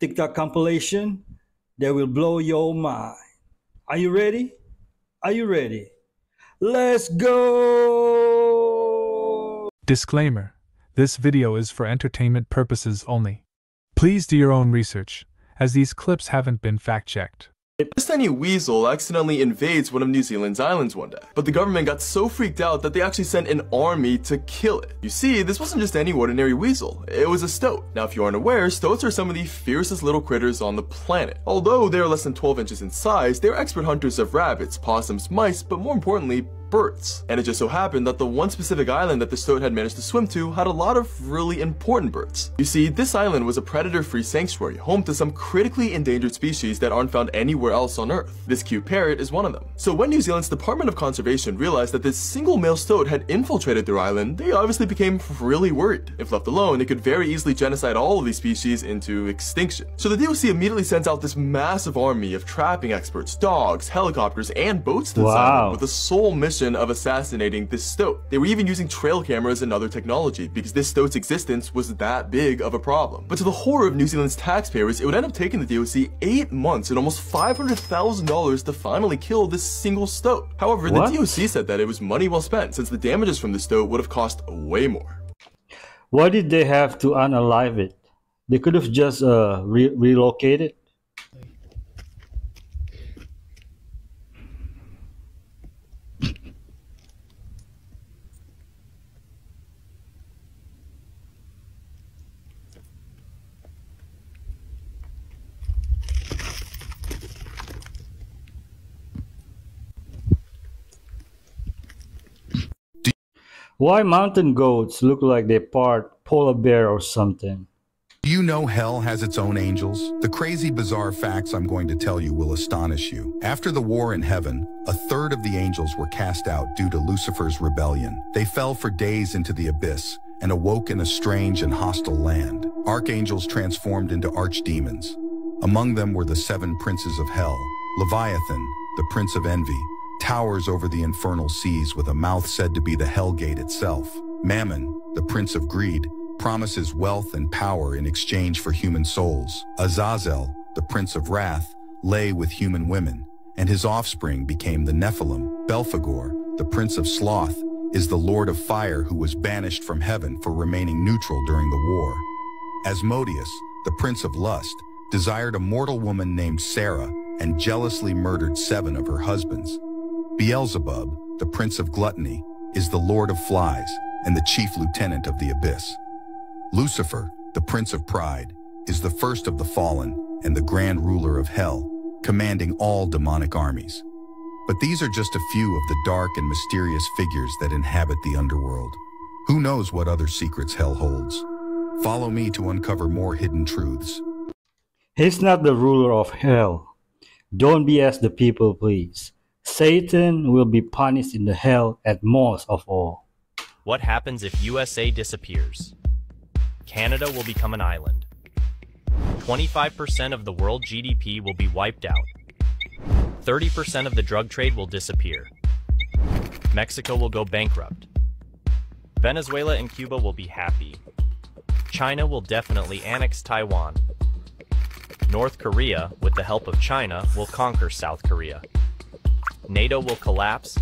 TikTok compilation that will blow your mind. Are you ready? Are you ready? Let's go! Disclaimer: this video is for entertainment purposes only. Please do your own research, as these clips haven't been fact-checked. This tiny weasel accidentally invades one of New Zealand's islands one day, but the government got so freaked out that they actually sent an army to kill it. You see, this wasn't just any ordinary weasel, it was a stoat. Now if you aren't aware, stoats are some of the fiercest little critters on the planet. Although they are less than 12 inches in size, they are expert hunters of rabbits, possums, mice, but more importantly, birds. And it just so happened that the one specific island that the stoat had managed to swim to had a lot of really important birds. You see, this island was a predator-free sanctuary, home to some critically endangered species that aren't found anywhere else on Earth. This cute parrot is one of them. So when New Zealand's Department of Conservation realized that this single male stoat had infiltrated their island, they obviously became really worried. If left alone, it could very easily genocide all of these species into extinction. So the DOC immediately sends out this massive army of trapping experts, dogs, helicopters, and boats to this island with the sole mission of assassinating this stoat. They were even using trail cameras and other technology because this stoat's existence was that big of a problem. But to the horror of New Zealand's taxpayers, it would end up taking the DOC 8 months and almost $500,000 to finally kill this single stoat. However, the DOC said that it was money well spent since the damages from the stoat would have cost way more. Why did they have to unalive it? They could have just relocated. Why mountain goats look like they part polar bear or something? Do you know hell has its own angels? The crazy, bizarre facts I'm going to tell you will astonish you. After the war in heaven, a third of the angels were cast out due to Lucifer's rebellion. They fell for days into the abyss and awoke in a strange and hostile land. Archangels transformed into archdemons. Among them were the 7 princes of hell. Leviathan, the prince of envy, towers over the infernal seas with a mouth said to be the hell gate itself. Mammon, the prince of greed, promises wealth and power in exchange for human souls. Azazel, the prince of wrath, lay with human women, and his offspring became the Nephilim. Belphegor, the prince of sloth, is the lord of fire who was banished from heaven for remaining neutral during the war. Asmodeus, the prince of lust, desired a mortal woman named Sarah and jealously murdered 7 of her husbands. Beelzebub, the prince of gluttony, is the lord of flies and the chief lieutenant of the abyss. Lucifer, the prince of pride, is the first of the fallen and the grand ruler of hell, commanding all demonic armies. But these are just a few of the dark and mysterious figures that inhabit the underworld. Who knows what other secrets hell holds? Follow me to uncover more hidden truths. He's not the ruler of hell. Don't BS the people, please. Satan will be punished in the hell at most of all. What happens if USA disappears? Canada will become an island. 25% of the world GDP will be wiped out. 30% of the drug trade will disappear. Mexico will go bankrupt. Venezuela and Cuba will be happy. China will definitely annex Taiwan. North Korea, with the help of China, will conquer South Korea. NATO will collapse,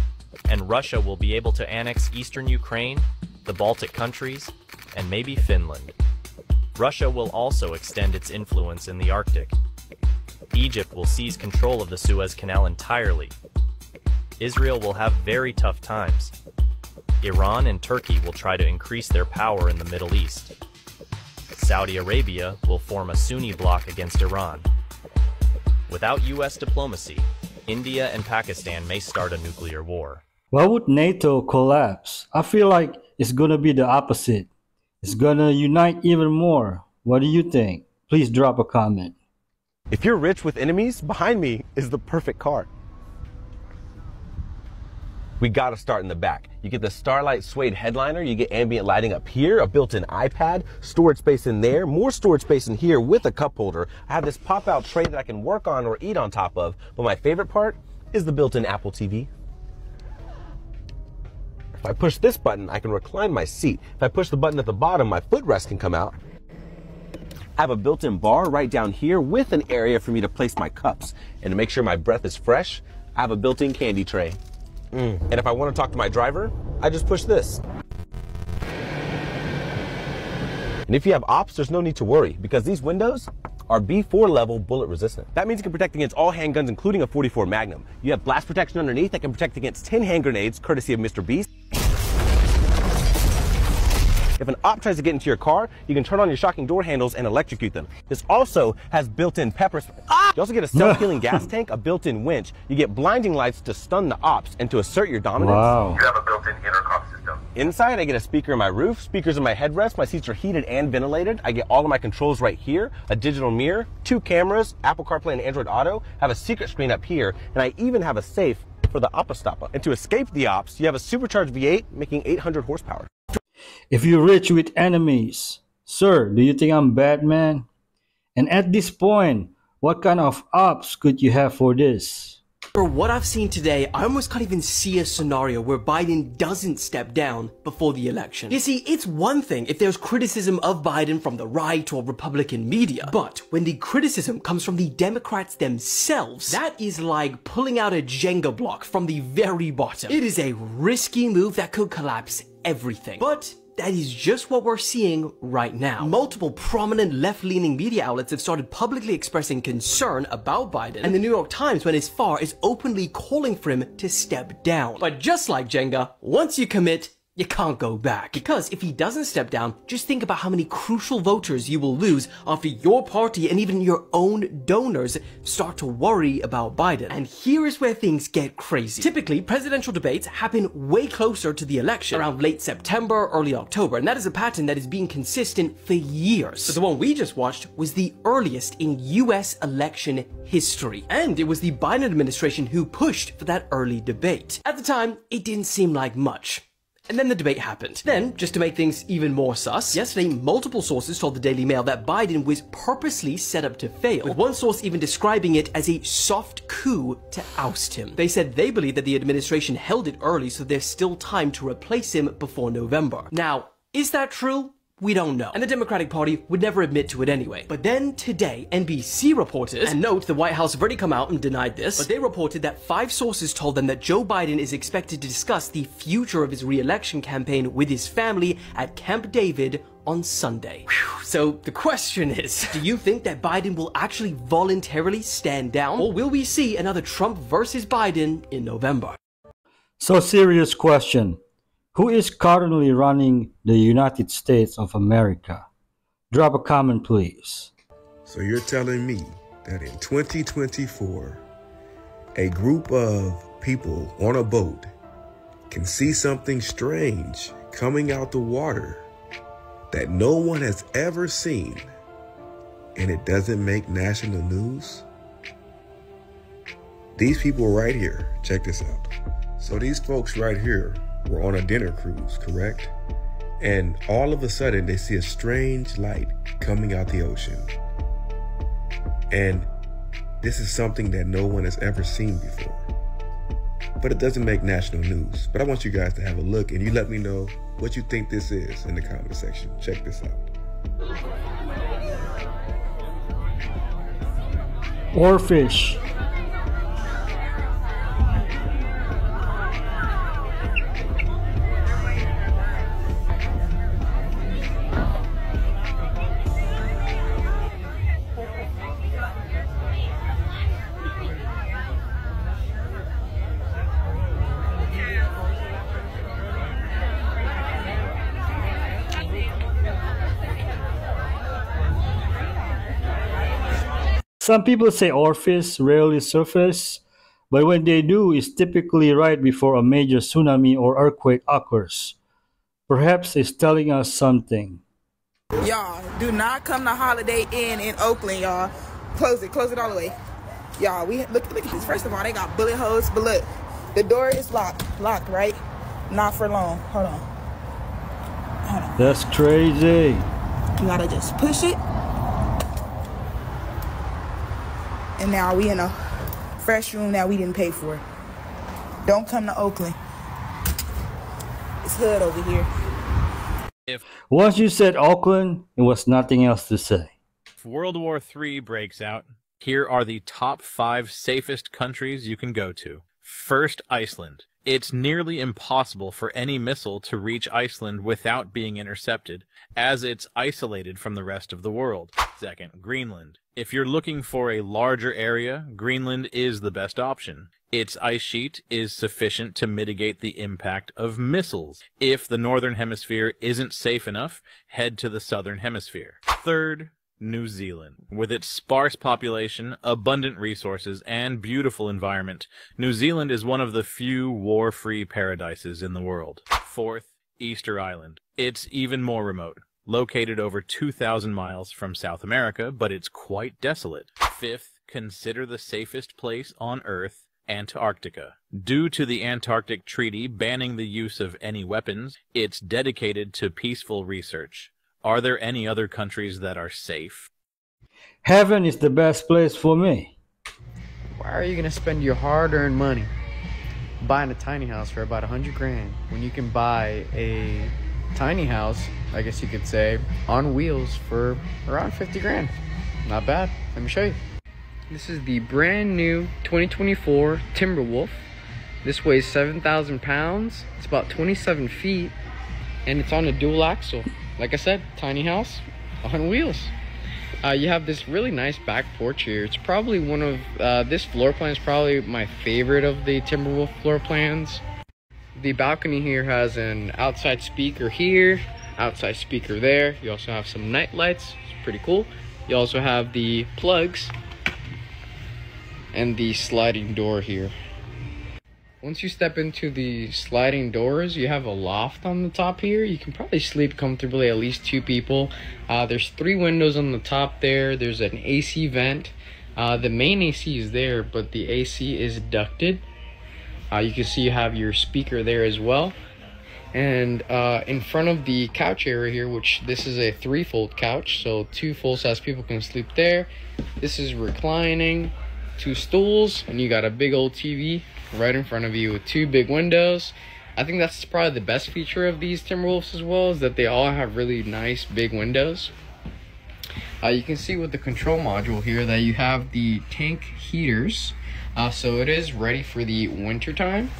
and Russia will be able to annex eastern Ukraine, the Baltic countries, and maybe Finland. Russia will also extend its influence in the Arctic. Egypt will seize control of the Suez Canal entirely. Israel will have very tough times. Iran and Turkey will try to increase their power in the Middle East. Saudi Arabia will form a Sunni bloc against Iran. Without US diplomacy, India and Pakistan may start a nuclear war. Why would NATO collapse? I feel like it's gonna be the opposite. It's gonna unite even more. What do you think? Please drop a comment. If you're rich with enemies, behind me is the perfect card. We gotta start in the back. You get the Starlight Suede headliner, you get ambient lighting up here, a built-in iPad, storage space in there, more storage space in here with a cup holder. I have this pop-out tray that I can work on or eat on top of, but my favorite part is the built-in Apple TV. If I push this button, I can recline my seat. If I push the button at the bottom, my footrest can come out. I have a built-in bar right down here with an area for me to place my cups. And to make sure my breath is fresh, I have a built-in candy tray. And if I want to talk to my driver, I just push this. And if you have ops, there's no need to worry because these windows are B4 level bullet resistant. That means it can protect against all handguns, including a .44 Magnum. You have blast protection underneath that can protect against 10 hand grenades, courtesy of Mr. Beast. If an op tries to get into your car, you can turn on your shocking door handles and electrocute them. This also has built-in pepper spray. You also get a self-healing gas tank, a built-in winch. You get blinding lights to stun the ops and to assert your dominance. Wow. You have a built-in intercom system. Inside, I get a speaker in my roof, speakers in my headrest. My seats are heated and ventilated. I get all of my controls right here, a digital mirror, 2 cameras, Apple CarPlay and Android Auto, have a secret screen up here, and I even have a safe for the Oppa-Stoppa. And to escape the ops, you have a supercharged V8 making 800 horsepower. If you're rich with enemies, sir, do you think I'm Batman? And at this point, what kind of ops could you have for this? For what I've seen today, I almost can't even see a scenario where Biden doesn't step down before the election. You see, it's one thing if there's criticism of Biden from the right or Republican media, but when the criticism comes from the Democrats themselves, that is like pulling out a Jenga block from the very bottom. It is a risky move that could collapse everything. But that is just what we're seeing right now. Multiple prominent left-leaning media outlets have started publicly expressing concern about Biden, and the New York Times went as far as openly calling for him to step down. But just like Jenga, once you commit, you can't go back. Because if he doesn't step down, just think about how many crucial voters you will lose after your party and even your own donors start to worry about Biden. And here is where things get crazy. Typically, presidential debates happen way closer to the election, around late September, early October, and that is a pattern that is being consistent for years. But the one we just watched was the earliest in US election history, and it was the Biden administration who pushed for that early debate. At the time, it didn't seem like much. And then the debate happened. Then, just to make things even more sus, yesterday multiple sources told the Daily Mail that Biden was purposely set up to fail, with one source even describing it as a soft coup to oust him. They said they believe that the administration held it early so there's still time to replace him before November. Now, is that true? We don't know. And the Democratic Party would never admit to it anyway. But then today, NBC reported, and note the White House have already come out and denied this, but they reported that 5 sources told them that Joe Biden is expected to discuss the future of his re-election campaign with his family at Camp David on Sunday. Whew. So the question is, do you think that Biden will actually voluntarily stand down? Or will we see another Trump versus Biden in November? So serious question. Who is currently running the United States of America? Drop a comment, please. So you're telling me that in 2024, a group of people on a boat can see something strange coming out the water that no one has ever seen, and it doesn't make national news? These people right here, check this out. So these folks right here were on a dinner cruise, correct? And all of a sudden they see a strange light coming out the ocean. And this is something that no one has ever seen before. But it doesn't make national news. But I want you guys to have a look and you let me know what you think this is in the comment section. Check this out. Oarfish. Some people say oarfish rarely surface, but when they do, it's typically right before a major tsunami or earthquake occurs. Perhaps it's telling us something. Y'all, do not come to Holiday Inn in Oakland, y'all. Close it all the way. Y'all, look at this. First of all, they got bullet holes, but look, the door is locked, right? Not for long. Hold on. That's crazy. You gotta just push it. And now we in a fresh room that we didn't pay for. Don't come to Oakland. It's hood over here. Once you said Oakland, there was nothing else to say. World War III breaks out, here are the top 5 safest countries you can go to. First, Iceland. It's nearly impossible for any missile to reach Iceland without being intercepted, as it's isolated from the rest of the world. Second, Greenland. If you're looking for a larger area, Greenland is the best option. Its ice sheet is sufficient to mitigate the impact of missiles. If the northern hemisphere isn't safe enough, head to the southern hemisphere. Third, New Zealand. With its sparse population, abundant resources, and beautiful environment, New Zealand is one of the few war-free paradises in the world. Fourth, Easter Island. It's even more remote, located over 2,000 miles from South America, but it's quite desolate. Fifth, consider the safest place on Earth, Antarctica. Due to the Antarctic Treaty banning the use of any weapons, it's dedicated to peaceful research. Are there any other countries that are safe? Heaven is the best place for me. Why are you gonna spend your hard-earned money buying a tiny house for about 100 grand when you can buy a tiny house, I guess you could say, on wheels for around 50 grand? Not bad. Let me show you. This is the brand new 2024 Timberwolf. This weighs 7,000 pounds. It's about 27 feet, and it's on a dual axle. Like I said, tiny house on wheels. You have this really nice back porch here. It's probably one of, this floor plan is probably my favorite of the Timberwolf floor plans. The balcony here has an outside speaker here, outside speaker there. You also have some night lights. It's pretty cool. You also have the plugs and the sliding door here. Once you step into the sliding doors, you have a loft on the top here. You can probably sleep comfortably, at least 2 people. There's 3 windows on the top there. There's an AC vent. The main AC is there, but the AC is ducted. You can see you have your speaker there as well. And in front of the couch area here, which this is a 3-fold couch, so 2 full-size people can sleep there. This is reclining, 2 stools, and you got a big old TV right in front of you with 2 big windows. I think that's probably the best feature of these Timberwolves as well, is that they all have really nice big windows. You can see with the control module here that you have the tank heaters, so it is ready for the winter time.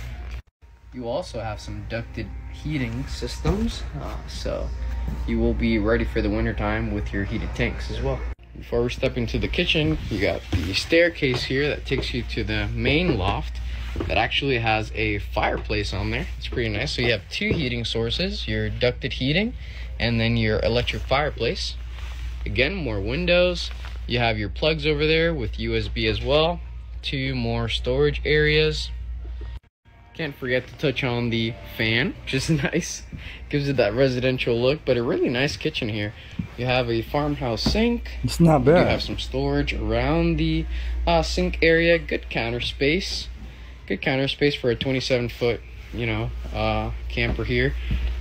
You also have some ducted heating systems, so you will be ready for the winter time with your heated tanks as well. Before we step into the kitchen, you got the staircase here that takes you to the main loft that actually has a fireplace on there. It's pretty nice. So you have 2 heating sources, your ducted heating and then your electric fireplace. Again, more windows. You have your plugs over there with USB as well. 2 more storage areas. Can't forget to touch on the fan, which is nice. Gives it that residential look, but a really nice kitchen here. You have a farmhouse sink. It's not bad. You have some storage around the sink area. Good counter space. Good counter space for a 27-foot, camper here.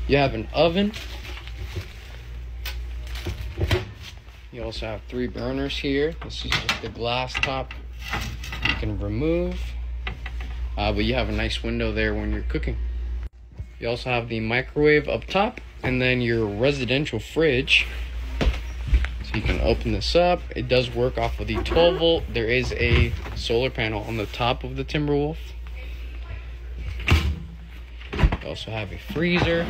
You have an oven. You also have 3 burners here. This is just the glass top you can remove. But you have a nice window there when you're cooking. You also have the microwave up top and then your residential fridge. So you can open this up. It does work off of the 12 volt. There is a solar panel on the top of the Timberwolf. You also have a freezer.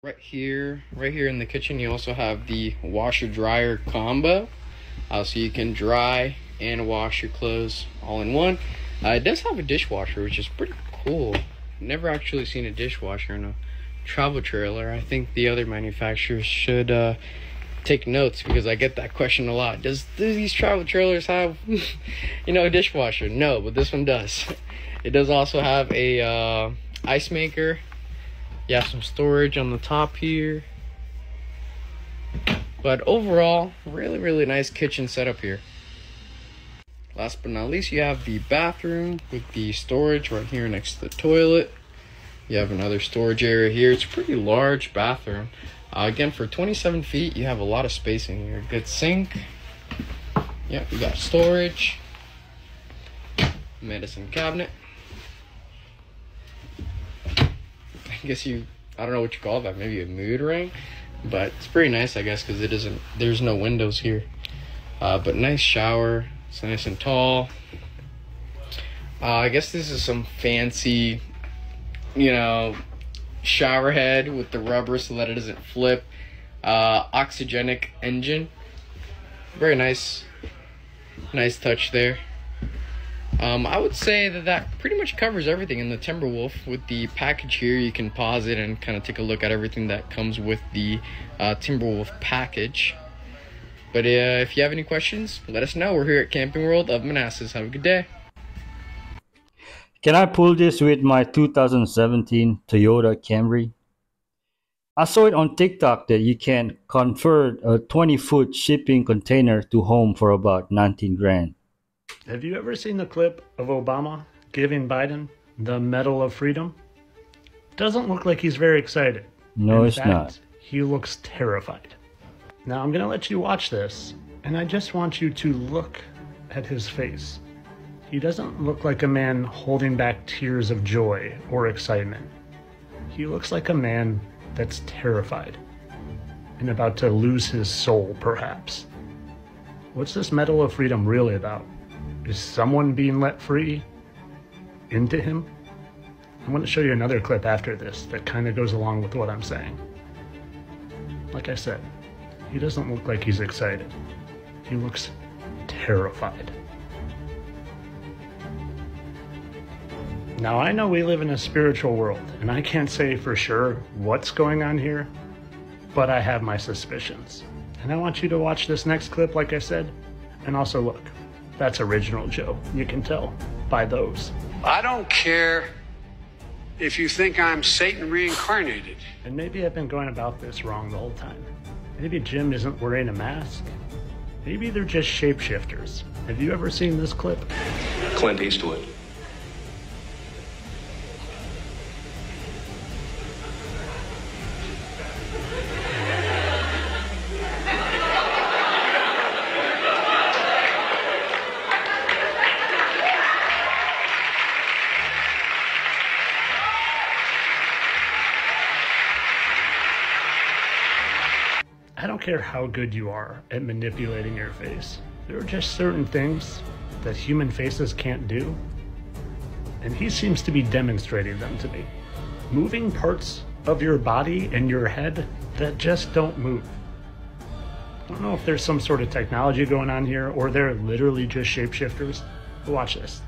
Right here in the kitchen, you also have the washer dryer combo. So you can dry and wash your clothes all in one. It does have a dishwasher, which is pretty cool. Never actually seen a dishwasher in a travel trailer. I think the other manufacturers should take notes, because I get that question a lot. Do these travel trailers have a dishwasher? No, but this one does. It does also have a ice maker. You have some storage on the top here. But overall, really nice kitchen setup here. Last but not least, you have the bathroom with the storage right here next to the toilet. You have another storage area here. It's a pretty large bathroom. Again, for 27 feet, you have a lot of space in here. Good sink. Yeah, you got storage. Medicine cabinet. I guess you I don't know what you call that, maybe a mood ring, but it's pretty nice, I guess, because it isn't, there's no windows here. But nice shower, it's nice and tall. I guess this is some fancy, you know, shower head with the rubber so that it doesn't flip. Oxygenic engine, very nice touch there. I would say that pretty much covers everything in the Timberwolf. With the package here, you can pause it and kind of take a look at everything that comes with the Timberwolf package. But if you have any questions, let us know. We're here at Camping World of Manassas. Have a good day. Can I pull this with my 2017 Toyota Camry? I saw it on TikTok that you can convert a 20-foot shipping container to home for about 19 grand. Have you ever seen the clip of Obama giving Biden the Medal of Freedom? Doesn't look like he's very excited. No, In it's fact, not. He looks terrified. Now I'm going to let you watch this, and I just want you to look at his face. He doesn't look like a man holding back tears of joy or excitement. He looks like a man that's terrified and about to lose his soul, perhaps. What's this Medal of Freedom really about? Is someone being let free into him? I'm going to show you another clip after this that kind of goes along with what I'm saying. Like I said, he doesn't look like he's excited. He looks terrified. Now, I know we live in a spiritual world, and I can't say for sure what's going on here, but I have my suspicions. And I want you to watch this next clip, like I said, and also look. That's original Joe. You can tell by those. I don't care if you think I'm Satan reincarnated. And maybe I've been going about this wrong the whole time. Maybe Jim isn't wearing a mask. Maybe they're just shapeshifters. Have you ever seen this clip? Clint Eastwood. I don't care how good you are at manipulating your face. There are just certain things that human faces can't do, and he seems to be demonstrating them to me. Moving parts of your body and your head that just don't move. I don't know if there's some sort of technology going on here, or they're literally just shapeshifters. But watch this.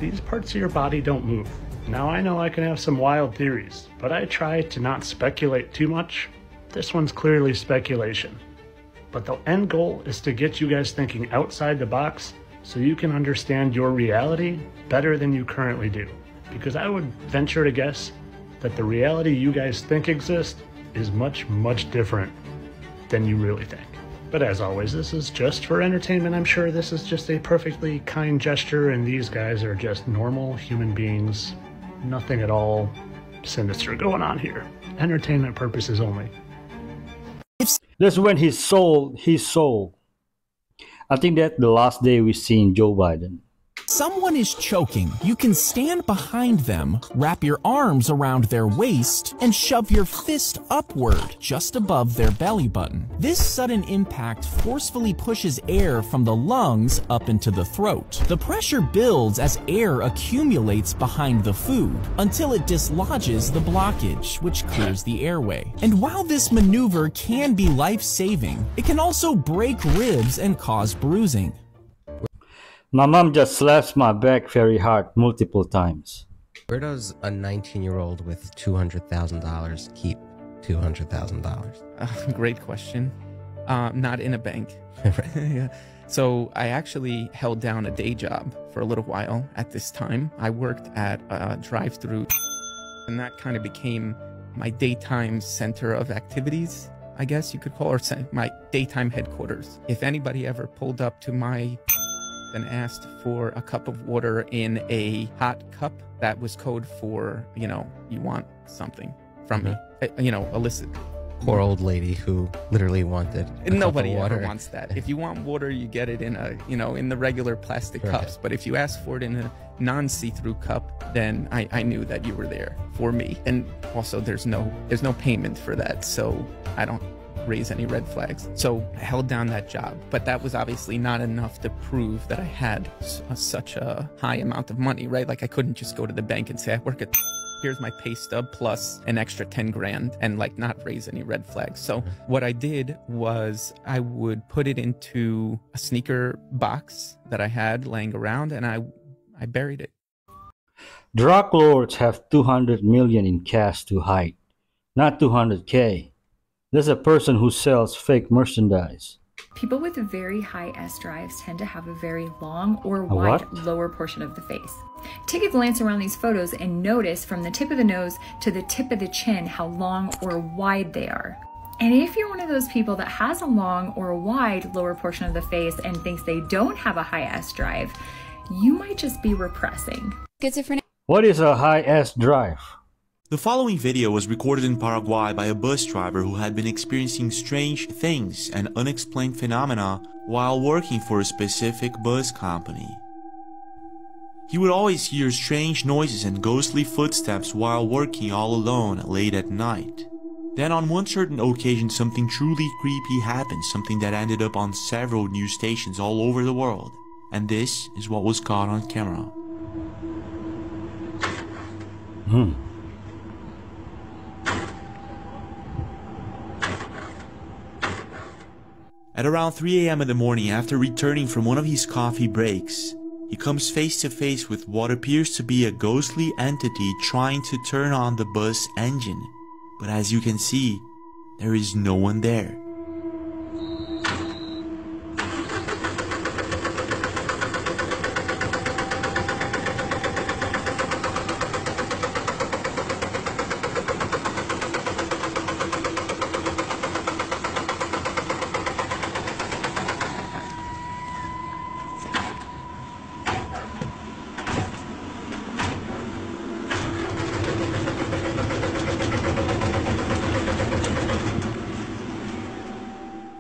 These parts of your body don't move. Now, I know I can have some wild theories, but I try to not speculate too much. This one's clearly speculation. But the end goal is to get you guys thinking outside the box so you can understand your reality better than you currently do. Because I would venture to guess that the reality you guys think exists is much, much different than you really think. But as always, this is just for entertainment. I'm sure this is just a perfectly kind gesture, and these guys are just normal human beings. Nothing at all sinister going on here. Entertainment purposes only. That's when he sold his soul. I think that's the last day we seen Joe Biden. Someone is choking. You can stand behind them, wrap your arms around their waist, and shove your fist upward just above their belly button. This sudden impact forcefully pushes air from the lungs up into the throat. The pressure builds as air accumulates behind the food until it dislodges the blockage, which clears the airway. And while this maneuver can be life-saving, it can also break ribs and cause bruising. My mom just slaps my back very hard multiple times. Where does a 19-year-old with $200,000 keep $200,000? Great question. Not in a bank. So I actually held down a day job for a little while at this time. I worked at a drive-through, and that kind of became my daytime center of activities, I guess you could call it, or my daytime headquarters. If anybody ever pulled up to my and asked for a cup of water in a hot cup, that was code for, you know, you want something from me, you know, illicit. Poor old lady who literally wanted a Nobody cup of water. ever wants that. If you want water, you get it in a, you know, in the regular plastic cups. But if you ask for it in a non-see-through cup, then I knew that you were there for me. And also there's no payment for that, so I don't raise any red flags. So I held down that job, but that was obviously not enough to prove that I had such a high amount of money, right? Like I couldn't just go to the bank and say I work at here's my pay stub plus an extra 10 grand and like not raise any red flags. So what I did was I would put it into a sneaker box that I had laying around, and I buried it. Drug lords have 200 million in cash to hide, not 200K. There's a person who sells fake merchandise. People with very high S drives tend to have a very long or A wide what? lower portion of the face. Take a glance around these photos and notice from the tip of the nose to the tip of the chin how long or wide they are. And if you're one of those people that has a long or wide lower portion of the face and thinks they don't have a high S drive, you might just be repressing. What is a high S drive? The following video was recorded in Paraguay by a bus driver who had been experiencing strange things and unexplained phenomena while working for a specific bus company. He would always hear strange noises and ghostly footsteps while working all alone late at night. Then on one certain occasion something truly creepy happened, something that ended up on several news stations all over the world. And this is what was caught on camera. At around 3 a.m. in the morning, after returning from one of his coffee breaks, he comes face to face with what appears to be a ghostly entity trying to turn on the bus engine. But as you can see, there is no one there.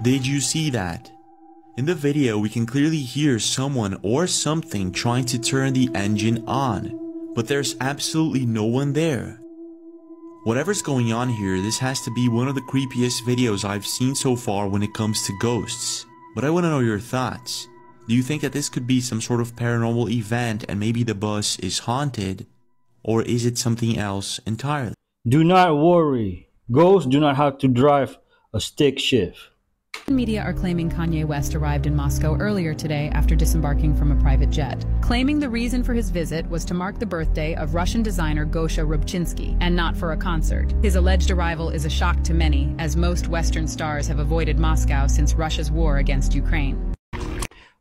Did you see that? In the video we can clearly hear someone or something trying to turn the engine on, but there's absolutely no one there. Whatever's going on here, this has to be one of the creepiest videos I've seen so far when it comes to ghosts. But I want to know your thoughts. Do you think that this could be some sort of paranormal event and maybe the bus is haunted? Or is it something else entirely? Do not worry. Ghosts do not have to drive a stick shift. Media are claiming Kanye West arrived in Moscow earlier today after disembarking from a private jet, claiming the reason for his visit was to mark the birthday of Russian designer Gosha Rubchinsky, and not for a concert. His alleged arrival is a shock to many, as most Western stars have avoided Moscow since Russia's war against Ukraine.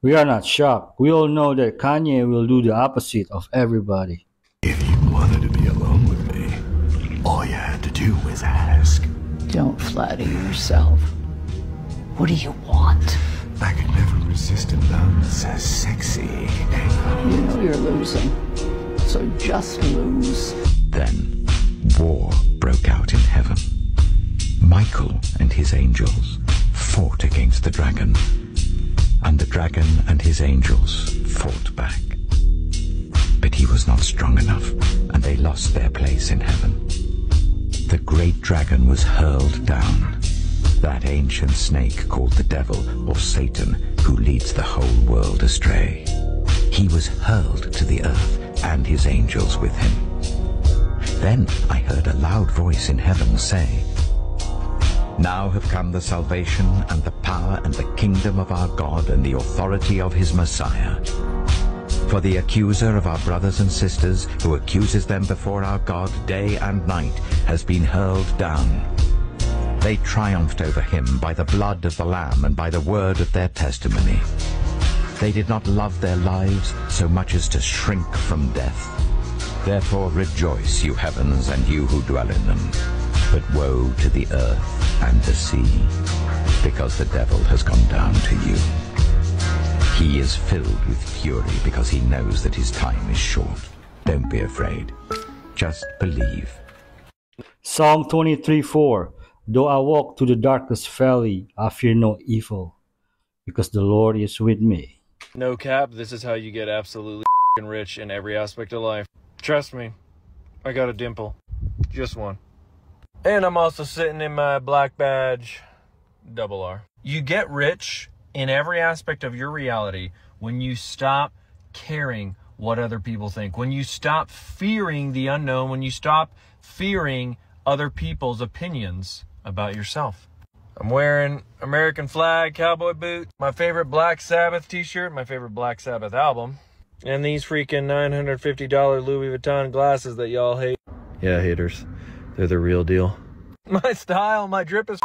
We are not shocked. We all know that Kanye will do the opposite of everybody. If you wanted to be alone with me, all you had to do was ask. Don't flatter yourself. What do you want? I could never resist a love so sexy. You know you're losing, so just lose. Then, war broke out in heaven. Michael and his angels fought against the dragon, and the dragon and his angels fought back. But he was not strong enough, and they lost their place in heaven. The great dragon was hurled down. That ancient snake called the devil, or Satan, who leads the whole world astray. He was hurled to the earth, and his angels with him. Then I heard a loud voice in heaven say, "Now have come the salvation and the power and the kingdom of our God and the authority of his Messiah. For the accuser of our brothers and sisters, who accuses them before our God day and night, has been hurled down. They triumphed over him by the blood of the Lamb and by the word of their testimony. They did not love their lives so much as to shrink from death. Therefore rejoice, you heavens, and you who dwell in them. But woe to the earth and the sea, because the devil has gone down to you. He is filled with fury because he knows that his time is short. Don't be afraid. Just believe." Psalm 23:4. Though I walk through the darkest valley, I fear no evil, because the Lord is with me. No cap, this is how you get absolutely rich in every aspect of life. Trust me, I got a dimple. Just one. And I'm also sitting in my black badge, double R. You get rich in every aspect of your reality when you stop caring what other people think, when you stop fearing the unknown, when you stop fearing other people's opinions about yourself. I'm wearing American flag cowboy boot, my favorite Black Sabbath t-shirt, my favorite Black Sabbath album, and these freaking $950 Louis Vuitton glasses that y'all hate. Yeah, haters. They're the real deal. My style, my drip is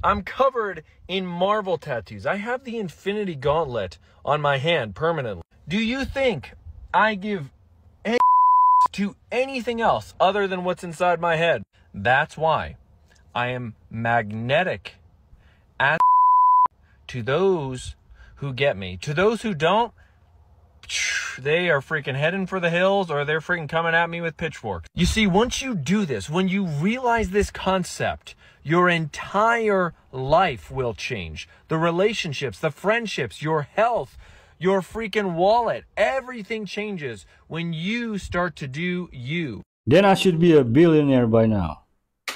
I'm covered in Marvel tattoos. I have the Infinity Gauntlet on my hand permanently. Do you think I give any to anything else other than what's inside my head? That's why I am magnetic as to those who get me. To those who don't, they are freaking heading for the hills, or they're freaking coming at me with pitchforks. You see, once you do this, when you realize this concept, your entire life will change. The relationships, the friendships, your health, your freaking wallet, everything changes when you start to do you. Then I should be a billionaire by now.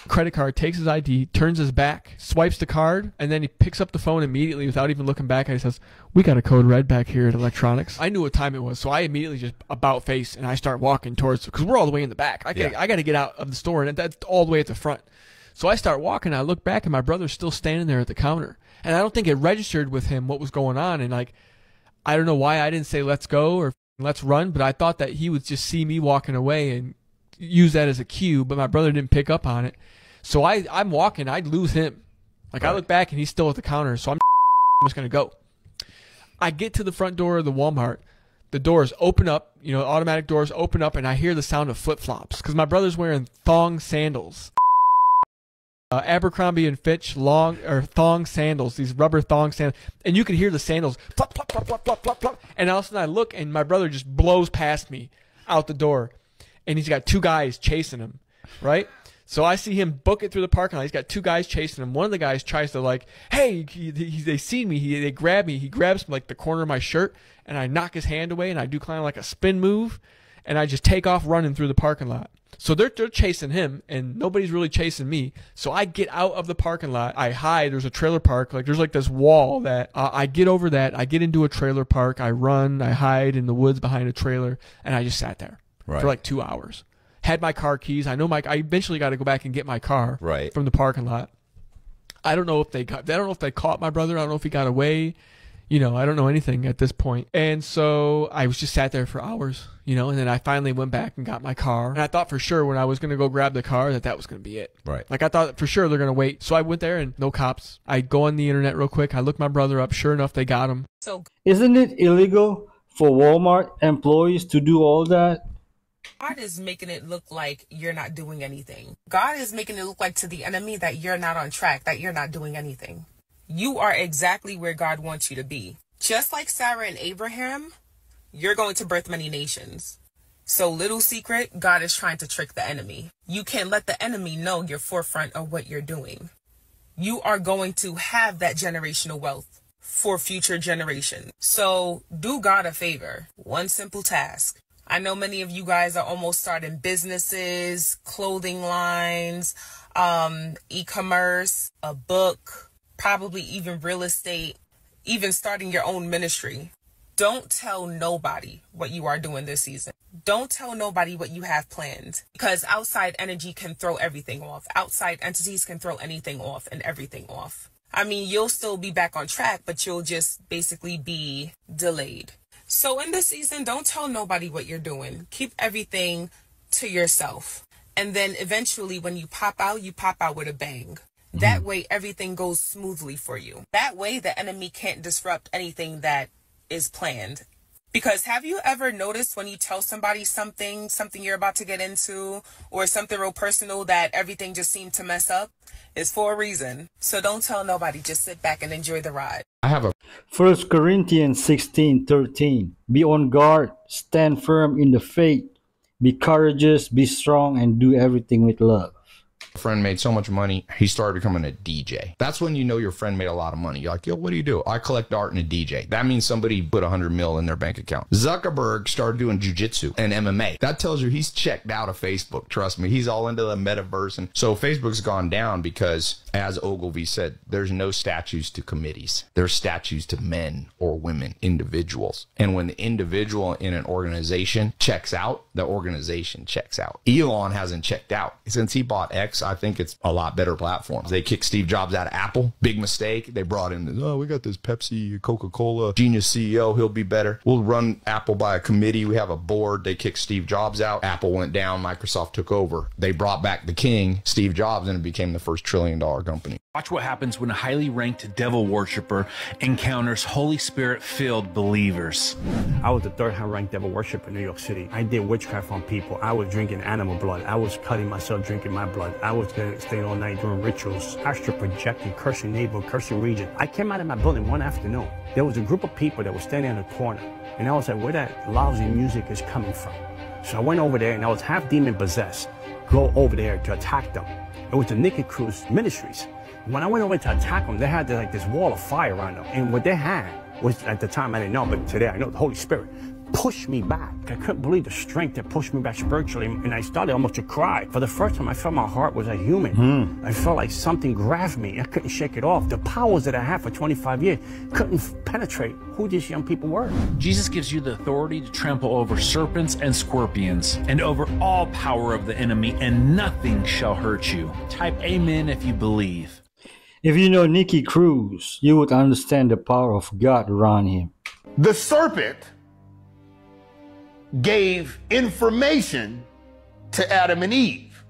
Credit card, takes his ID, turns his back, swipes the card, and then he picks up the phone immediately without even looking back, and he says, "We got a code red back here at electronics." I knew what time it was, so I immediately just about face, and I start walking towards, because we're all the way in the back. I got to get out of the store, and that's all the way at the front. So I start walking, I look back, and my brother's still standing there at the counter. And I don't think it registered with him what was going on, and like, I don't know why I didn't say let's go or let's run, but I thought that he would just see me walking away and use that as a cue, but my brother didn't pick up on it. So I'm walking, I'd lose him. Like, I look back and he's still at the counter, so I'm just going to go. I get to the front door of the Walmart. The doors open up, you know, automatic doors open up, and I hear the sound of flip-flops because my brother's wearing thong sandals. Abercrombie and Fitch thong sandals, these rubber thong sandals, and you can hear the sandals plop, plop, plop, plop, plop, plop, plop. And all of a sudden I look, and my brother just blows past me out the door, and he's got two guys chasing him, right? So I see him book it through the parking lot. He's got two guys chasing him. One of the guys tries to, like, hey, they see me. They grab me. He grabs like the corner of my shirt, and I knock his hand away, and I do kind of like a spin move, and I just take off running through the parking lot. So they're chasing him, and nobody's really chasing me. So I get out of the parking lot. I hide. There's a trailer park. Like, there's like this wall that I get over that. I get into a trailer park. I run. I hide in the woods behind a trailer, and I just sat there for like 2 hours. Had my car keys. I eventually got to go back and get my car from the parking lot. I don't know if they caught my brother. I don't know if he got away. You know, I don't know anything at this point. And so I was just sat there for hours, you know, and then I finally went back and got my car. And I thought for sure when I was going to go grab the car that was going to be it. Right. Like, I thought for sure they're going to wait. So I went there and no cops. I go on the internet real quick. I look my brother up. Sure enough, they got him. So isn't it illegal for Walmart employees to do all that? God is making it look like you're not doing anything. God is making it look like to the enemy that you're not on track, that you're not doing anything. You are exactly where God wants you to be. Just like Sarah and Abraham, you're going to birth many nations. So little secret, God is trying to trick the enemy. You can't let the enemy know your forefront of what you're doing. You are going to have that generational wealth for future generations. So do God a favor. One simple task. I know many of you guys are almost starting businesses, clothing lines, e-commerce, a book, probably even real estate, even starting your own ministry. Don't tell nobody what you are doing this season. Don't tell nobody what you have planned, because outside energy can throw everything off. Outside entities can throw anything off and everything off. I mean, you'll still be back on track, but you'll just basically be delayed. So in this season, don't tell nobody what you're doing. Keep everything to yourself. And then eventually when you pop out with a bang. That way everything goes smoothly for you. That way the enemy can't disrupt anything that is planned. Because have you ever noticed when you tell somebody something you're about to get into, or something real personal, that everything just seemed to mess up? It's for a reason. So don't tell nobody. Just sit back and enjoy the ride. I have a 1 Corinthians 16:13. Be on guard, stand firm in the faith, be courageous, be strong, and do everything with love. Friend made so much money, he started becoming a DJ. That's when you know your friend made a lot of money. You're like, yo, what do you do? I collect art and a DJ. That means somebody put 100 mil in their bank account. Zuckerberg started doing jujitsu and MMA. That tells you he's checked out of Facebook. Trust me, he's all into the metaverse. And so Facebook's gone down because, as Ogilvy said, there's no statues to committees. There's statues to men or women, individuals. And when the individual in an organization checks out, the organization checks out. Elon hasn't checked out. Since he bought X, I think it's a lot better platforms. They kicked Steve Jobs out of Apple. Big mistake. They brought in this, oh, we got this Pepsi, Coca-Cola, genius CEO. He'll be better. We'll run Apple by a committee. We have a board. They kicked Steve Jobs out. Apple went down. Microsoft took over. They brought back the king, Steve Jobs, and it became the first $1 trillion company. Watch what happens when a highly ranked devil worshiper encounters Holy Spirit-filled believers. I was the third ranked devil worshiper in New York City. I did witchcraft on people. I was drinking animal blood. I was cutting myself, drinking my blood. I was staying all night doing rituals, astral projecting, cursing neighbor, cursing region. I came out of my building one afternoon. There was a group of people that were standing in a corner. And I was like, where that lousy music is coming from? So I went over there and I was half demon possessed. Go over there to attack them. It was the Naked Cruise Ministries. When I went over to attack them, they had like this wall of fire around them. And what they had was, at the time I didn't know, but today I know, the Holy Spirit pushed me back. I couldn't believe the strength that pushed me back spiritually. And I started almost to cry. For the first time, I felt my heart was a human. I felt like something grabbed me. I couldn't shake it off. The powers that I had for 25 years couldn't penetrate who these young people were. Jesus gives you the authority to trample over serpents and scorpions and over all power of the enemy, and nothing shall hurt you. Type amen if you believe. If you know Nicky Cruz, you would understand the power of God around him. The serpent gave information to Adam and Eve.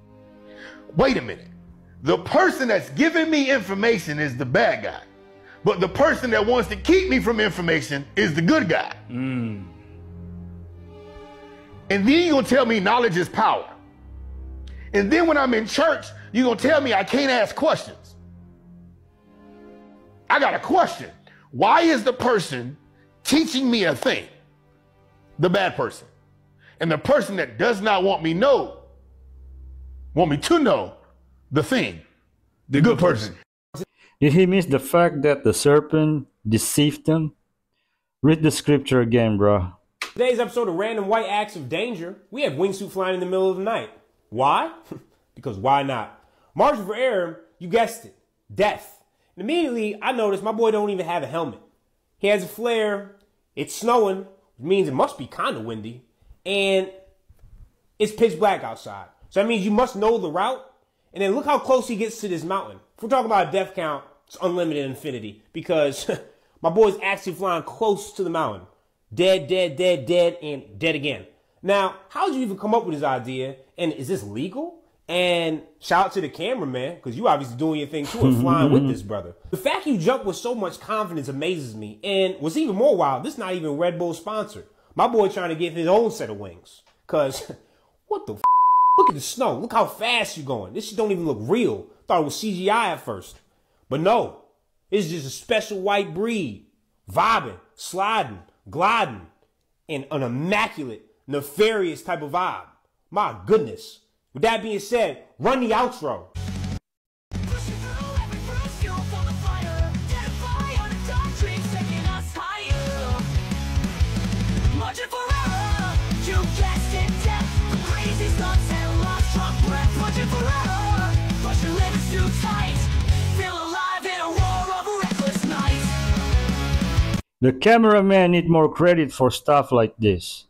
Wait a minute. The person that's giving me information is the bad guy. But the person that wants to keep me from information is the good guy. And then you're going to tell me knowledge is power. And then when I'm in church, you're going to tell me I can't ask questions. I got a question. Why is the person teaching me a thing the bad person? And the person that does not want me to know the thing, the good person. Did he miss the fact that the serpent deceived them? Read the scripture again, bro. Today's episode of Random White Acts of Danger, we have wingsuit flying in the middle of the night. Why? Because why not? Margin for error, you guessed it, death. And immediately, I noticed my boy don't even have a helmet. He has a flare, it's snowing, which means it must be kind of windy, and it's pitch black outside. So that means you must know the route, and then look how close he gets to this mountain. If we're talking about a death count, it's unlimited infinity, because my boy's actually flying close to the mountain. Dead, dead, dead, dead, and dead again. Now, how did you even come up with this idea, and is this legal? And shout out to the cameraman, because you obviously doing your thing too and flying with this brother. The fact you jump with so much confidence amazes me. And what's even more wild, this is not even Red Bull sponsored. My boy trying to get his own set of wings. Because, what the f***? Look at the snow. Look how fast you're going. This shit don't even look real. Thought it was CGI at first. But no, it's just a special white breed. Vibing, sliding, gliding, in an immaculate, nefarious type of vibe. My goodness. With that being said, run the outro. The cameraman need more credit for stuff like this.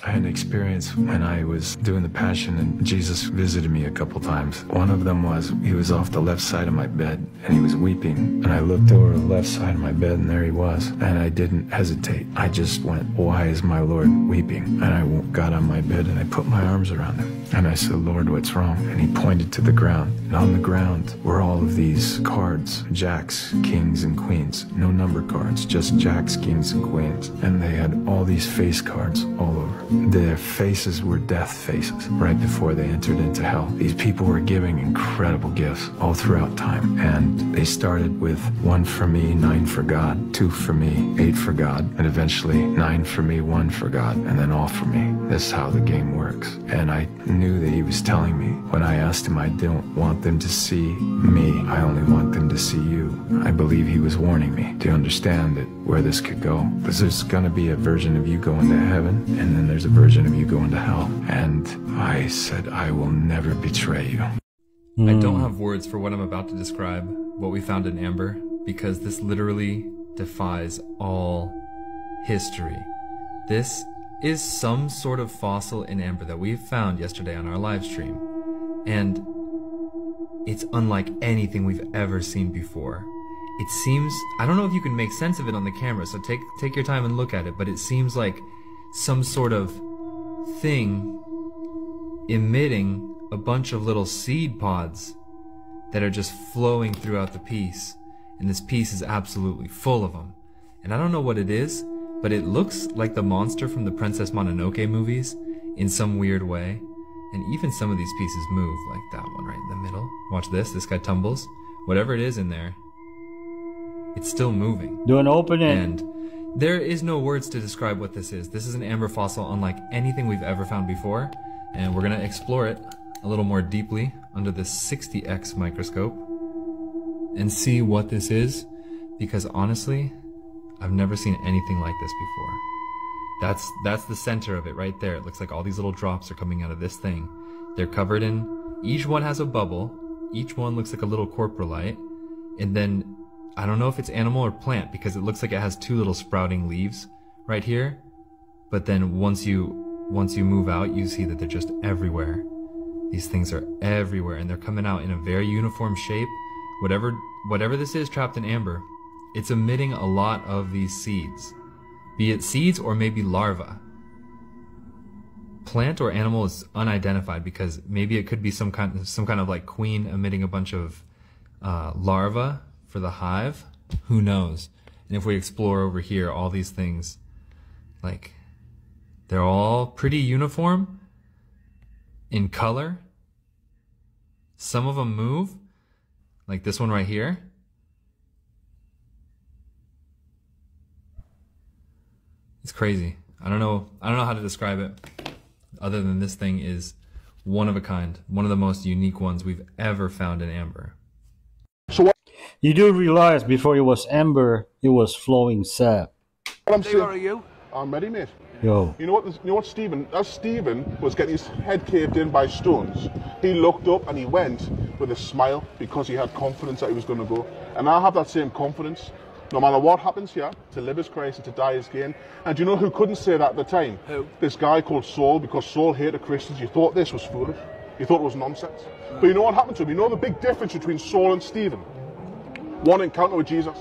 I had an experience when I was doing the Passion and Jesus visited me a couple times. One of them was he was off the left side of my bed and he was weeping. And I looked over the left side of my bed and there he was. And I didn't hesitate. I just went, why is my Lord weeping? And I got on my bed and I put my arms around him. And I said, Lord, what's wrong? And he pointed to the ground. And on the ground were all of these cards, jacks, kings, and queens. No number cards, just jacks, kings, and queens. And they had all these face cards all over. their faces were death faces right before they entered into hell. These people were giving incredible gifts all throughout time, and they started with 1 for me, 9 for God, 2 for me, 8 for God, and eventually 9 for me, 1 for God, and then all for me. This is how the game works. And I knew that he was telling me when I asked him, I don't want them to see me, I only want them to see you. I believe he was warning me to understand that where this could go, because there's going to be a version of you going to heaven, and then there's a version of you going to hell. And I said, I will never betray you. I don't have words for what I'm about to describe, what we found in Amber, because this literally defies all history. This is some sort of fossil in Amber that we found yesterday on our live stream, and it's unlike anything we've ever seen before. It seems, I don't know if you can make sense of it on the camera, so take your time and look at it, but it seems like some sort of thing emitting a bunch of little seed pods that are just flowing throughout the piece, and this piece is absolutely full of them. And I don't know what it is, but it looks like the monster from the Princess Mononoke movies in some weird way. And even some of these pieces move, like that one right in the middle. Watch this guy tumbles. Whatever it is in there, it's still moving. Don't open it. And there is no words to describe what this is. This is an amber fossil unlike anything we've ever found before, and we're gonna explore it a little more deeply under this 60x microscope and see what this is, because honestly, I've never seen anything like this before. That's the center of it right there. It looks like all these little drops are coming out of this thing. They're covered in, each one has a bubble, each one looks like a little coprolite, and then I don't know if it's animal or plant because it looks like it has 2 little sprouting leaves right here, but then once you move out, you see that they're just everywhere. These things are everywhere, and they're coming out in a very uniform shape. Whatever this is trapped in amber, it's emitting a lot of these seeds. Be it seeds or maybe larvae. Plant or animal is unidentified because maybe it could be some kind of like queen emitting a bunch of larvae for the hive. Who knows? And if we explore over here, all these things, like, they're all pretty uniform in color. Some of them move, like this one right here. It's crazy. I don't know how to describe it other than this thing is one of a kind, one of the most unique ones we've ever found in amber. So what? You do realize before it was amber, it was flowing sap. What are you? I'm ready, mate. Yo. You know what, Stephen? As Stephen was getting his head caved in by stones, he looked up and he went with a smile because he had confidence that he was going to go. And I have that same confidence. No matter what happens here, to live is Christ and to die is gain. And do you know who couldn't say that at the time? Who? This guy called Saul, because Saul hated Christians. You thought this was foolish. You thought it was nonsense. But you know what happened to him? You know the big difference between Saul and Stephen? One encounter with Jesus.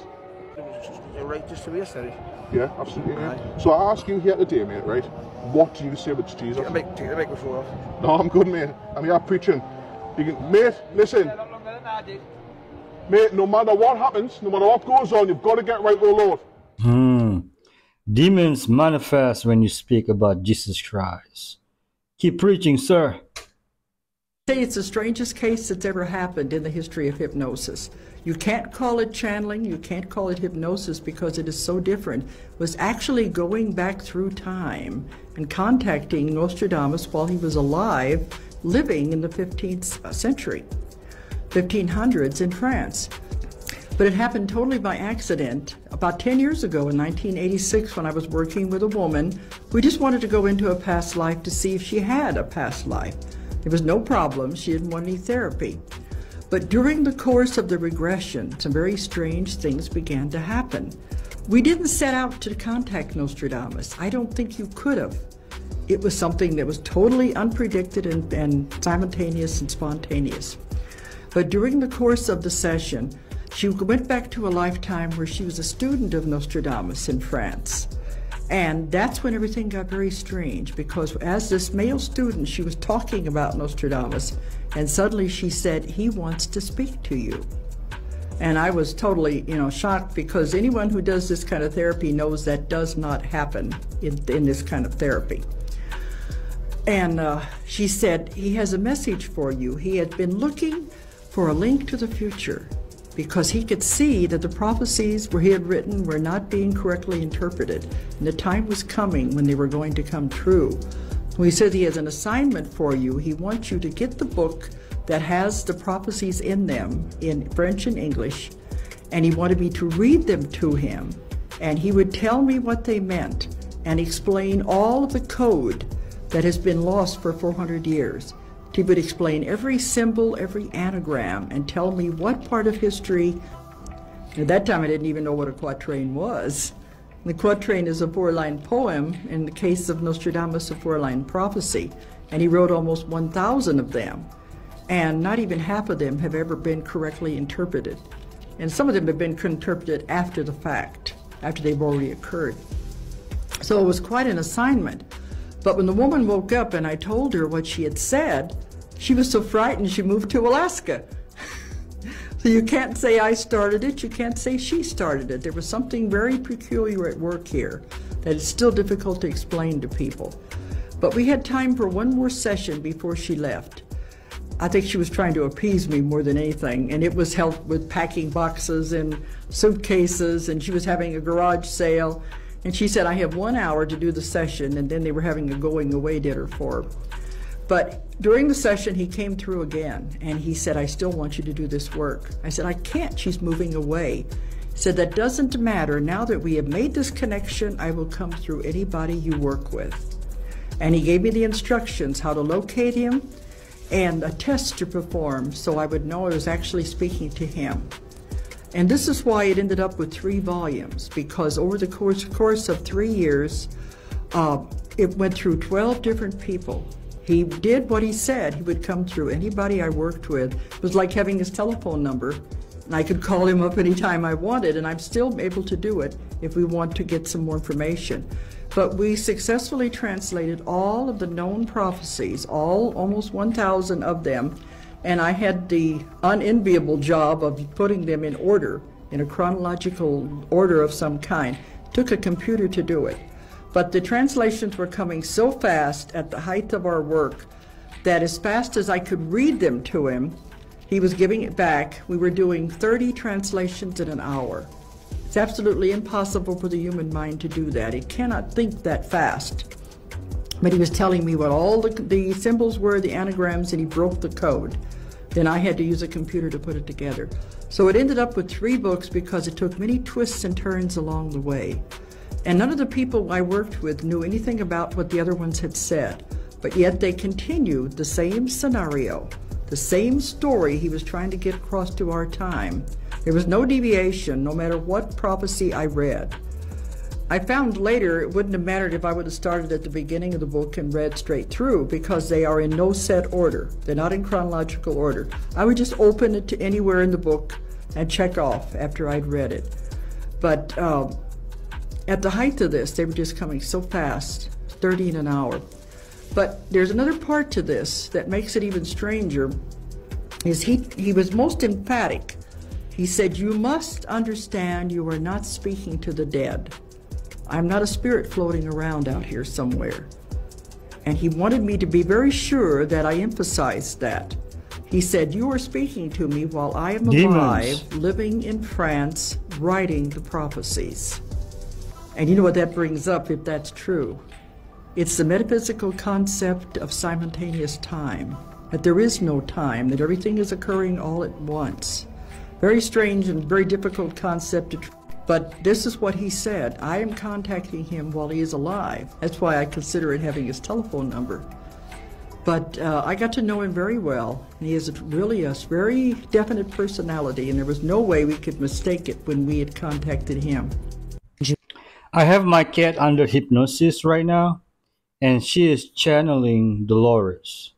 You're right, just to be yesterday. Yeah, absolutely. Right. So I ask you here today, mate, right? What do you say with Jesus? Take the microphone off. No, I'm good, mate. I'm here preaching. Mate, listen. Mate, no matter what happens, no matter what goes on, you've got to get right with the Lord. Demons manifest when you speak about Jesus Christ. Keep preaching, sir. Say it's the strangest case that's ever happened in the history of hypnosis. You can't call it channeling, you can't call it hypnosis because it is so different. It was actually going back through time and contacting Nostradamus while he was alive, living in the 15th century, 1500s in France. But it happened totally by accident. About 10 years ago in 1986 when I was working with a woman who just wanted to go into a past life to see if she had a past life. There was no problem, she didn't want any therapy. But during the course of the regression, some very strange things began to happen. We didn't set out to contact Nostradamus. I don't think you could have. It was something that was totally unpredicted and simultaneous and spontaneous. But during the course of the session, she went back to a lifetime where she was a student of Nostradamus in France. And that's when everything got very strange, because as this male student, she was talking about Nostradamus, and suddenly she said, "He wants to speak to you." And I was totally, shocked, because anyone who does this kind of therapy knows that does not happen in this kind of therapy. And she said, he has a message for you. He had been looking for a link to the future because he could see that the prophecies where he had written were not being correctly interpreted. And the time was coming when they were going to come true. So he said he has an assignment for you. He wants you to get the book that has the prophecies in them in French and English, and he wanted me to read them to him, and he would tell me what they meant and explain all of the code that has been lost for 400 years. He would explain every symbol, every anagram, and tell me what part of history. At that time, I didn't even know what a quatrain was. The quatrain is a 4-line poem. In the case of Nostradamus, a 4-line prophecy. And he wrote almost 1,000 of them. And not even half of them have ever been correctly interpreted. And some of them have been interpreted after the fact, after they've already occurred. So it was quite an assignment. But when the woman woke up and I told her what she had said, she was so frightened she moved to Alaska. So you can't say I started it, you can't say she started it. There was something very peculiar at work here that is still difficult to explain to people. But we had time for one more session before she left. I think she was trying to appease me more than anything, and it was helped with packing boxes and suitcases, and she was having a garage sale, and she said, I have 1 hour to do the session, and then they were having a going away dinner for her. But during the session, he came through again, and he said, I still want you to do this work. I said, I can't, she's moving away. He said, that doesn't matter. Now that we have made this connection, I will come through anybody you work with. And he gave me the instructions how to locate him and a test to perform so I would know I was actually speaking to him. And this is why it ended up with 3 volumes, because over the course of 3 years, it went through 12 different people. He did what he said. He would come through anybody I worked with. It was like having his telephone number, and I could call him up anytime I wanted, and I'm still able to do it if we want to get some more information. But we successfully translated all of the known prophecies, almost 1,000 of them, and I had the unenviable job of putting them in order, in a chronological order of some kind. It took a computer to do it. But the translations were coming so fast at the height of our work that as fast as I could read them to him, he was giving it back. We were doing 30 translations in an hour. It's absolutely impossible for the human mind to do that. It cannot think that fast. But he was telling me what all the symbols were, the anagrams, and he broke the code. Then I had to use a computer to put it together. So it ended up with 3 books because it took many twists and turns along the way. And none of the people I worked with knew anything about what the other ones had said, but yet they continued the same scenario, the same story he was trying to get across to our time. There was no deviation, no matter what prophecy I read. I found later it wouldn't have mattered if I would have started at the beginning of the book and read straight through, because they are in no set order. They're not in chronological order. I would just open it to anywhere in the book and check off after I'd read it. But at the height of this, they were just coming so fast, 30 in an hour. But there's another part to this that makes it even stranger, is he was most emphatic. He said, you must understand you are not speaking to the dead. I'm not a spirit floating around out here somewhere. And he wanted me to be very sure that I emphasized that. He said, you are speaking to me while I am alive, living in France, writing the prophecies. And you know what that brings up, if that's true? It's the metaphysical concept of simultaneous time, that there is no time, that everything is occurring all at once. Very strange and very difficult concept, but this is what he said. I am contacting him while he is alive. That's why I consider it having his telephone number. But I got to know him very well, and he is really a very definite personality, and there was no way we could mistake it when we had contacted him. I have my cat under hypnosis right now, and she is channeling Dolores.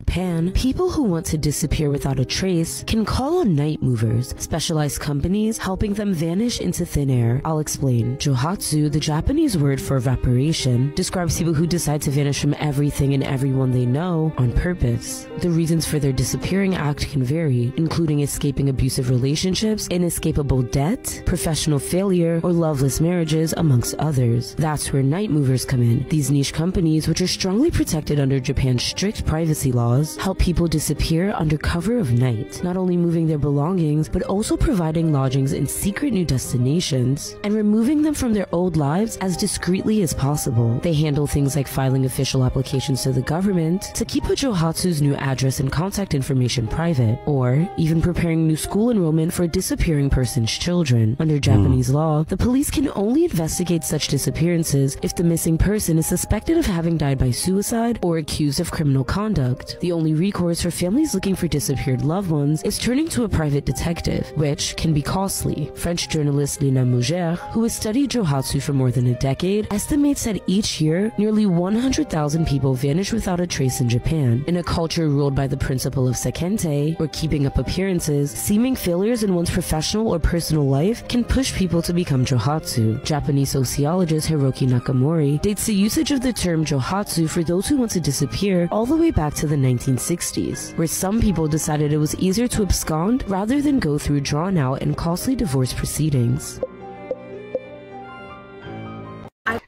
Japan, people who want to disappear without a trace can call on night movers, specialized companies helping them vanish into thin air. I'll explain. Johatsu, the Japanese word for evaporation, describes people who decide to vanish from everything and everyone they know on purpose. The reasons for their disappearing act can vary, including escaping abusive relationships, inescapable debt, professional failure, or loveless marriages, amongst others. That's where night movers come in. These niche companies, which are strongly protected under Japan's strict privacy laws, help people disappear under cover of night, not only moving their belongings, but also providing lodgings in secret new destinations and removing them from their old lives as discreetly as possible. They handle things like filing official applications to the government to keep a Johatsu's new address and contact information private, or even preparing new school enrollment for a disappearing person's children. Under Japanese law, the police can only investigate such disappearances if the missing person is suspected of having died by suicide or accused of criminal conduct. The only recourse for families looking for disappeared loved ones is turning to a private detective, which can be costly. French journalist Lina Mougère, who has studied Johatsu for more than a decade, estimates that each year, nearly 100,000 people vanish without a trace in Japan. In a culture ruled by the principle of sekente, or keeping up appearances, seeming failures in one's professional or personal life can push people to become Johatsu. Japanese sociologist Hiroki Nakamori dates the usage of the term Johatsu for those who want to disappear all the way back to the 1960s, where some people decided it was easier to abscond rather than go through drawn-out and costly divorce proceedings.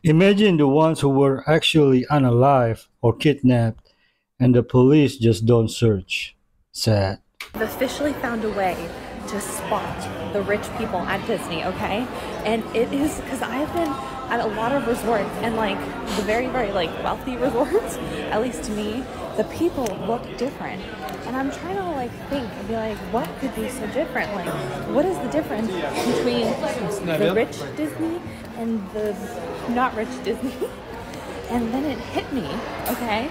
Imagine the ones who were actually unalive or kidnapped and the police just don't search. Sad. I've officially found a way to spot the rich people at Disney, okay? And it is because I've been at a lot of resorts, and like the very, very like wealthy resorts, at least to me, the people look different. And I'm trying to like think and be like, what could be so different? Like, what is the difference between the rich Disney and the not rich Disney? And then it hit me, okay?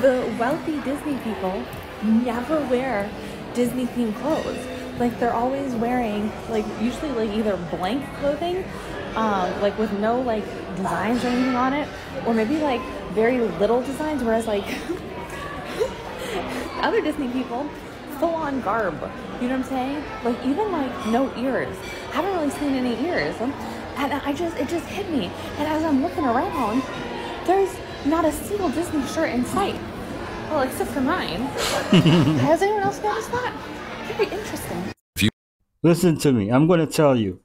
The wealthy Disney people never wear Disney themed clothes. Like they're always wearing like usually like either blank clothing, like with no like designs or anything on it, or maybe like very little designs, whereas like other Disney people, full on garb. You know what I'm saying? Like even like no ears. I haven't really seen any ears. And it just hit me. And as I'm looking around, there's not a single Disney shirt in sight. Well, except for mine. Has anyone else noticed that? Very interesting. Listen to me, I'm going to tell you.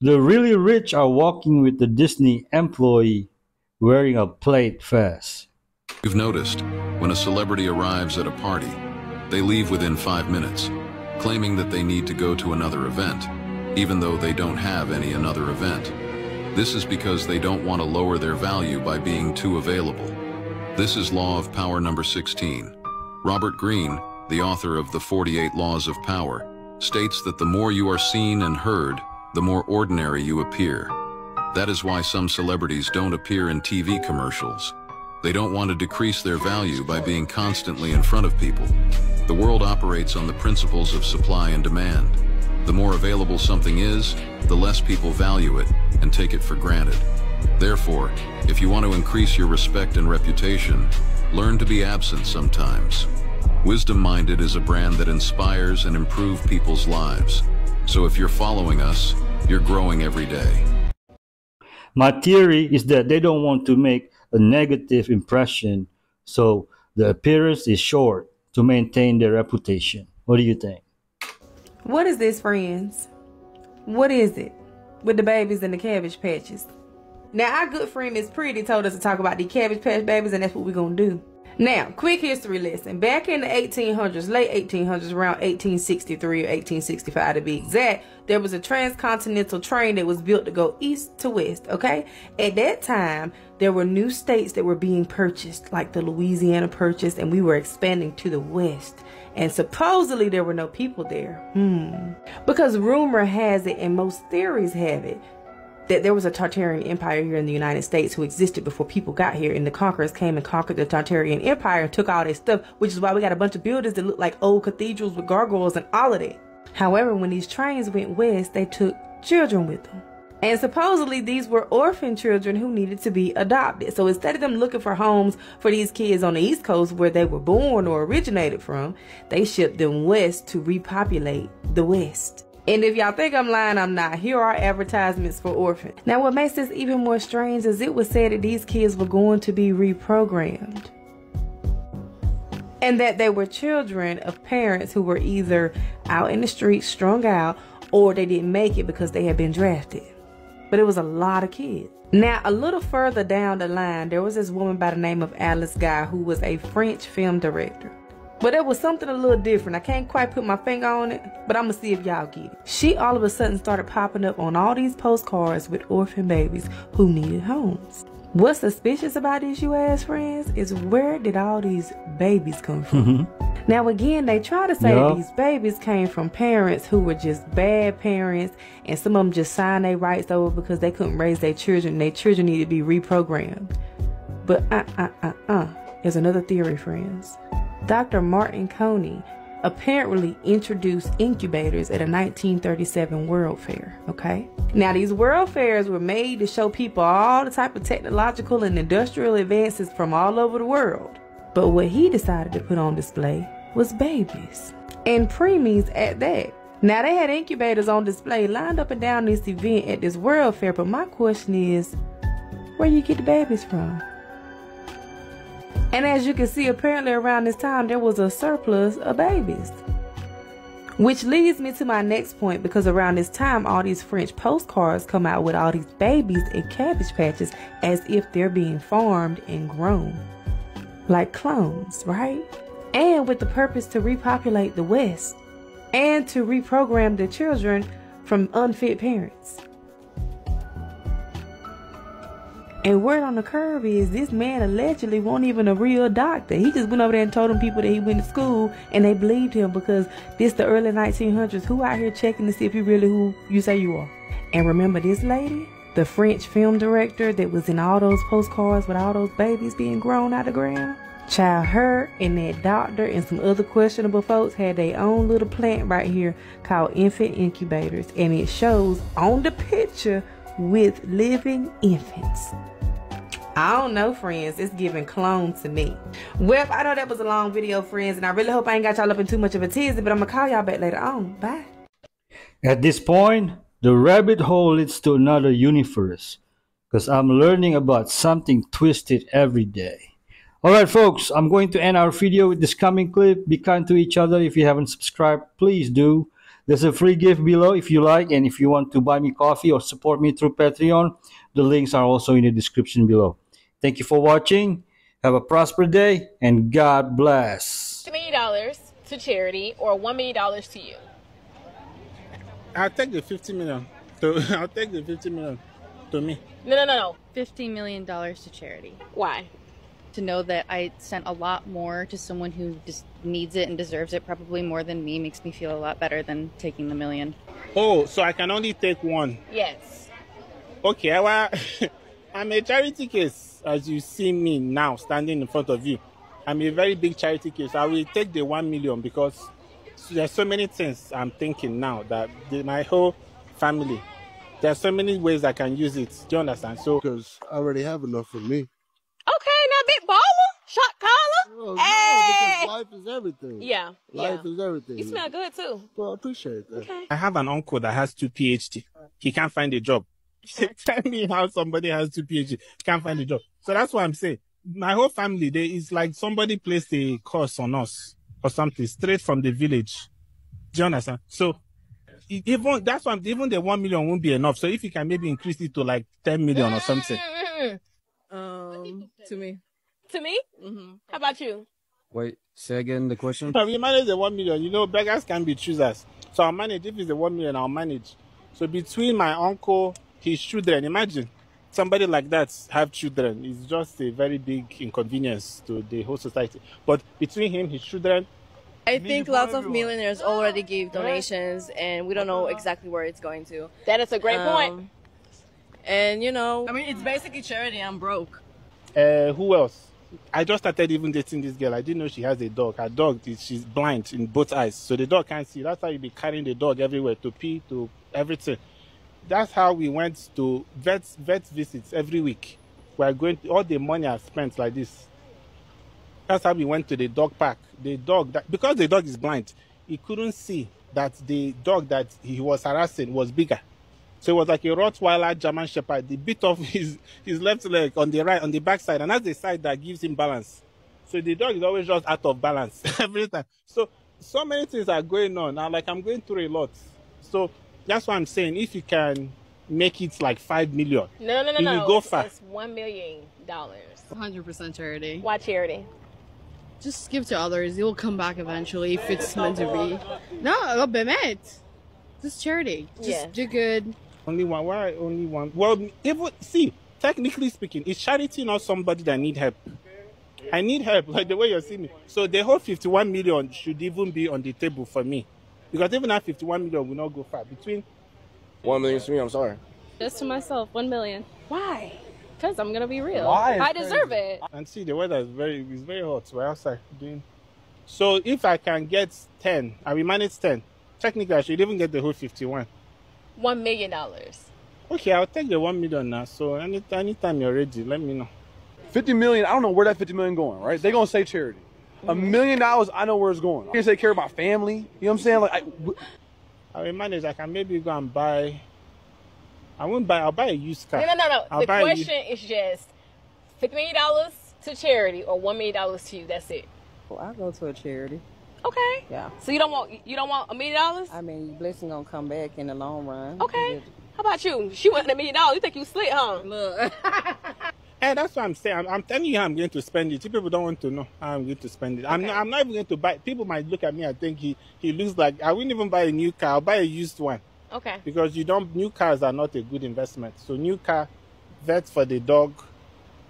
The really rich are walking with the Disney employee wearing a plate vest. You've noticed, when a celebrity arrives at a party, they leave within 5 minutes, claiming that they need to go to another event, even though they don't have any another event. This is because they don't want to lower their value by being too available. This is Law of Power number 16. Robert Greene, the author of The 48 Laws of Power, states that the more you are seen and heard, the more ordinary you appear. That is why some celebrities don't appear in TV commercials. They don't want to decrease their value by being constantly in front of people. The world operates on the principles of supply and demand. The more available something is, the less people value it and take it for granted. Therefore, if you want to increase your respect and reputation, learn to be absent sometimes. Wisdom-Minded is a brand that inspires and improves people's lives. So if you're following us, you're growing every day. My theory is that they don't want to make a negative impression, so the appearance is short to maintain their reputation. What do you think? What is this, friends? What is it with the babies and the Cabbage Patches? Now, our good friend Miss Pretty told us to talk about the Cabbage Patch babies, and that's what we're going to do. Now, quick history lesson. Back in the 1800s, late 1800s, around 1863 or 1865 to be exact, there was a transcontinental train that was built to go east to west, okay? At that time, there were new states that were being purchased, like the Louisiana Purchase, and we were expanding to the west. And supposedly there were no people there. Because rumor has it, and most theories have it, that there was a Tartarian Empire here in the United States who existed before people got here, and the conquerors came and conquered the Tartarian Empire and took all their stuff, which is why we got a bunch of buildings that look like old cathedrals with gargoyles and all of that. However, when these trains went west, they took children with them. And supposedly these were orphan children who needed to be adopted. So instead of them looking for homes for these kids on the East Coast where they were born or originated from, they shipped them west to repopulate the West. And if y'all think I'm lying, I'm not. Here are advertisements for orphans. Now what makes this even more strange is it was said that these kids were going to be reprogrammed. And that they were children of parents who were either out in the streets strung out or they didn't make it because they had been drafted. But it was a lot of kids. Now, a little further down the line, there was this woman by the name of Alice Guy who was a French film director. But it was something a little different. I can't quite put my finger on it, but I'm going to see if y'all get it. She all of a sudden started popping up on all these postcards with orphan babies who needed homes. What's suspicious about this, you ask, friends, is where did all these babies come from? Now again, they try to say that these babies came from parents who were just bad parents, and some of them just signed their rights over because they couldn't raise their children. Their children needed to be reprogrammed. But there's another theory, friends. Dr. Martin Coney apparently introduced incubators at a 1937 World Fair, okay? Now these World Fairs were made to show people all the type of technological and industrial advances from all over the world. But what he decided to put on display was babies, and preemies at that. Now they had incubators on display lined up and down this event at this World Fair, but my question is, where you get the babies from? And as you can see, apparently around this time there was a surplus of babies. Which leads me to my next point, because around this time all these French postcards come out with all these babies in cabbage patches as if they're being farmed and grown. Like clones, right? And with the purpose to repopulate the West and to reprogram the children from unfit parents. And word on the curve is this man allegedly wasn't even a real doctor. He just went over there and told them people that he went to school, and they believed him because this the early 1900s. Who out here checking to see if you really who you say you are? And remember this lady, the French film director that was in all those postcards with all those babies being grown out of the ground? Child, her and that doctor and some other questionable folks had their own little plant right here called infant incubators, and it shows on the picture with living infants. I don't know, friends. It's giving clone to me. Well, I know that was a long video, friends, and I really hope I ain't got y'all up in too much of a tizzy, but I'm gonna call y'all back later on. Bye. At this point, the rabbit hole leads to another universe, because I'm learning about something twisted every day. Alright folks, I'm going to end our video with this coming clip. Be kind to each other. If you haven't subscribed, please do. There's a free gift below if you like, and if you want to buy me coffee or support me through Patreon, the links are also in the description below. Thank you for watching. Have a prosperous day, and God bless. $2 million to charity or $1 million to you? I'll take the 50 million. I'll take the 50 million to me. No. $15 million to charity. Why? To know that I sent a lot more to someone who just needs it and deserves it probably more than me makes me feel a lot better than taking the million. Oh, so I can only take one? Yes. Okay, well, I'm a charity case, as you see me now standing in front of you. I'm a very big charity case. I will take the 1 million because there's so many things I'm thinking now that my whole family, there's so many ways I can use it. Do you understand? So, because I already have enough for me. Okay, now big baller, shot caller. Well, hey, no, because life is everything. Yeah, life is everything. You smell good too. Well, I appreciate that. Okay. I have an uncle that has 2 PhD. He can't find a job. Tell me how somebody has 2 PhD can't find a job. So that's what I'm saying. My whole family, it's like somebody placed a curse on us or something straight from the village. Do you understand? So even that's why even the 1 million won't be enough. So if you can maybe increase it to like 10 million or something. To me. To me? Mm-hmm. How about you? Wait, say again the question. We manage the 1 million. You know, beggars can be choosers. So I'll manage. If it's the 1 million, I'll manage. So between my uncle, his children, imagine somebody like that have children. It's just a very big inconvenience to the whole society. But between him, his children, I think lots of millionaires already gave donations, and we don't know exactly where it's going to. That is a great point. And you know, I mean, it's basically charity. I'm broke. Who else? I just started even dating this girl. I didn't know she has a dog. Her dog, she's blind in both eyes, so the dog can't see. That's why you be carrying the dog everywhere to pee, to everything. that's how we went to vet visits every week. We are going to, all the money I've spent like this. That's how we went to the dog park. The dog, because the dog is blind, he couldn't see that the dog that he was harassing was bigger. So it was like a Rottweiler German Shepherd. They bit off his left leg on the right, on the back side, and that's the side that gives him balance. So the dog is always just out of balance every time. So many things are going on. Now, like, I'm going through a lot. So that's what I'm saying. If you can make it like 5 million, No. you will go far. It's $1 million. 100% charity. Why charity? Just give to others. It will come back eventually if it's meant to be. No, באמת. Just charity. Just do good. Only one. Why only one? Well, even see, technically speaking, is charity not somebody that need help? I need help, like the way you're seeing me. So the whole 51 million should even be on the table for me, because even that 51 million will not go far. Between 1 million to me, I'm sorry. Just to myself, 1 million. Why? Because I'm gonna be real. Why? I deserve it. And see, the weather is very hot. We're outside doing. So if I can get 10, and we manage 10, technically I should even get the whole 51. $1 million. Okay, I'll take the 1 million now. So anytime you're ready, let me know. 50 million, I don't know where that 50 million going, right? They're gonna say charity. $1 million, I know where it's going. I can take care of my family. You know what I'm saying? Like, I will manage. I can maybe go and buy. I'll buy a used car. No. The question is just $50 million to charity or $1 million to you. That's it. Well, I'll go to a charity. Okay. Yeah. So you don't want $1 million? I mean, your blessing gonna come back in the long run. Okay. How about you? She wanted $1 million. You think you slick, huh? Look. Hey, that's what I'm saying. I'm telling you how I'm going to spend it. You people don't want to know how I'm going to spend it. I'm not even going to buy. People might look at me and think he looks like, I wouldn't even buy a new car. I'll buy a used one. Okay. Because new cars are not a good investment. So new car, vet for the dog.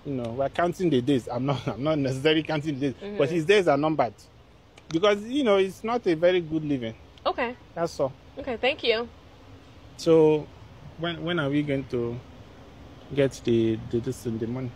You know, we're counting the days. I'm not necessarily counting the days, but his days are numbered. Because, you know, it's not a very good living. Okay. That's all. Okay, thank you. So when are we going to get the money?